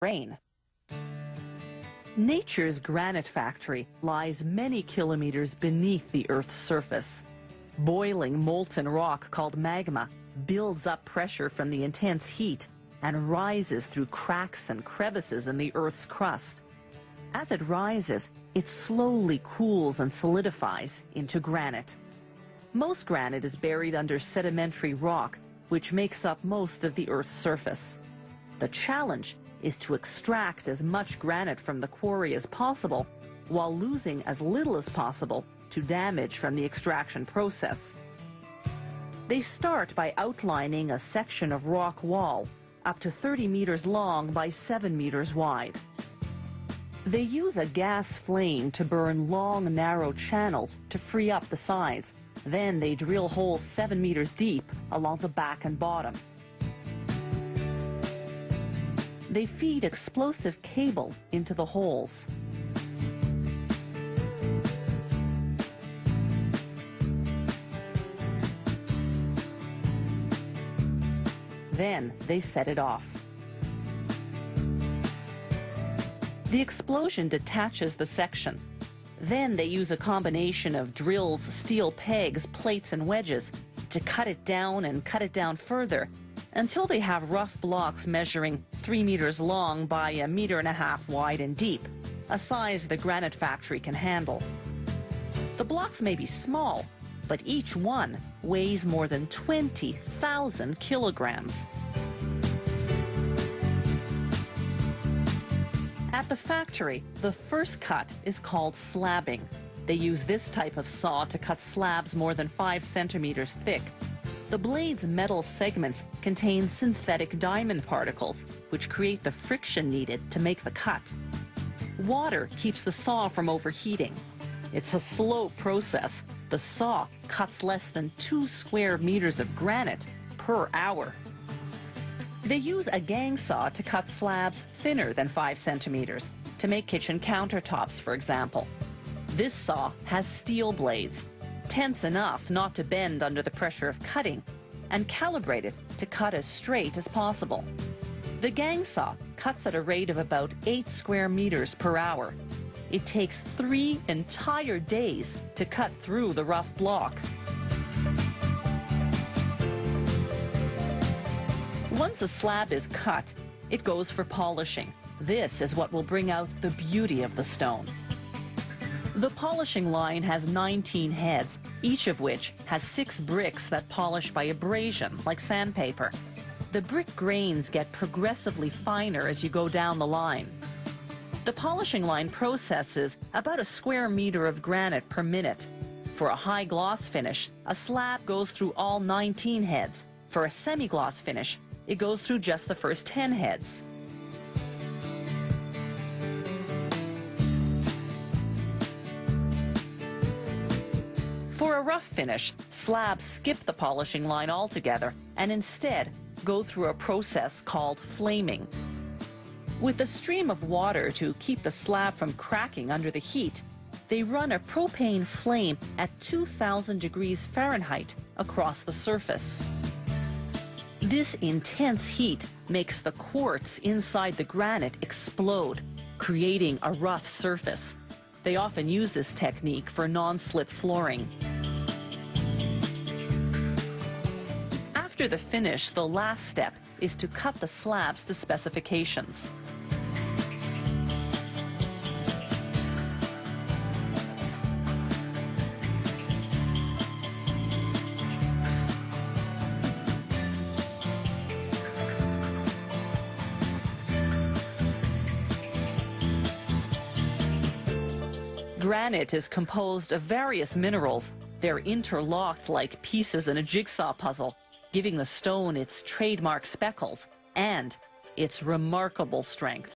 rain. Nature's granite factory lies many kilometers beneath the Earth's surface. Boiling molten rock called magma builds up pressure from the intense heat and rises through cracks and crevices in the Earth's crust. As it rises, it slowly cools and solidifies into granite. Most granite is buried under sedimentary rock, which makes up most of the Earth's surface. The challenge is to extract as much granite from the quarry as possible, while losing as little as possible to damage from the extraction process. They start by outlining a section of rock wall, up to 30 meters long by 7 meters wide. They use a gas flame to burn long, narrow channels to free up the sides. Then they drill holes 7 meters deep along the back and bottom. They feed explosive cable into the holes. Then they set it off. The explosion detaches the section. Then they use a combination of drills, steel pegs, plates, and wedges to cut it down and cut it down further until they have rough blocks measuring 3 meters long by 1.5 meters wide and deep, a size the granite factory can handle. The blocks may be small, but each one weighs more than 20,000 kilograms. At the factory, the first cut is called slabbing. They use this type of saw to cut slabs more than 5 centimeters thick. The blade's metal segments contain synthetic diamond particles, which create the friction needed to make the cut. Water keeps the saw from overheating. It's a slow process. The saw cuts less than 2 square meters of granite per hour. They use a gang saw to cut slabs thinner than 5 centimeters, to make kitchen countertops, for example. This saw has steel blades, tense enough not to bend under the pressure of cutting, and calibrated to cut as straight as possible. The gang saw cuts at a rate of about 8 square meters per hour. It takes 3 entire days to cut through the rough block. Once a slab is cut, it goes for polishing. This is what will bring out the beauty of the stone. The polishing line has 19 heads, each of which has 6 bricks that polish by abrasion, like sandpaper. The brick grains get progressively finer as you go down the line. The polishing line processes about a square meter of granite per minute. For a high gloss finish, a slab goes through all 19 heads. For a semi-gloss finish, it goes through just the first 10 heads. For a rough finish, slabs skip the polishing line altogether and instead go through a process called flaming. With a stream of water to keep the slab from cracking under the heat, they run a propane flame at 2,000 degrees Fahrenheit across the surface. This intense heat makes the quartz inside the granite explode, creating a rough surface. They often use this technique for non-slip flooring. After the finish, the last step is to cut the slabs to specifications. Granite is composed of various minerals. They're interlocked like pieces in a jigsaw puzzle, giving the stone its trademark speckles and its remarkable strength.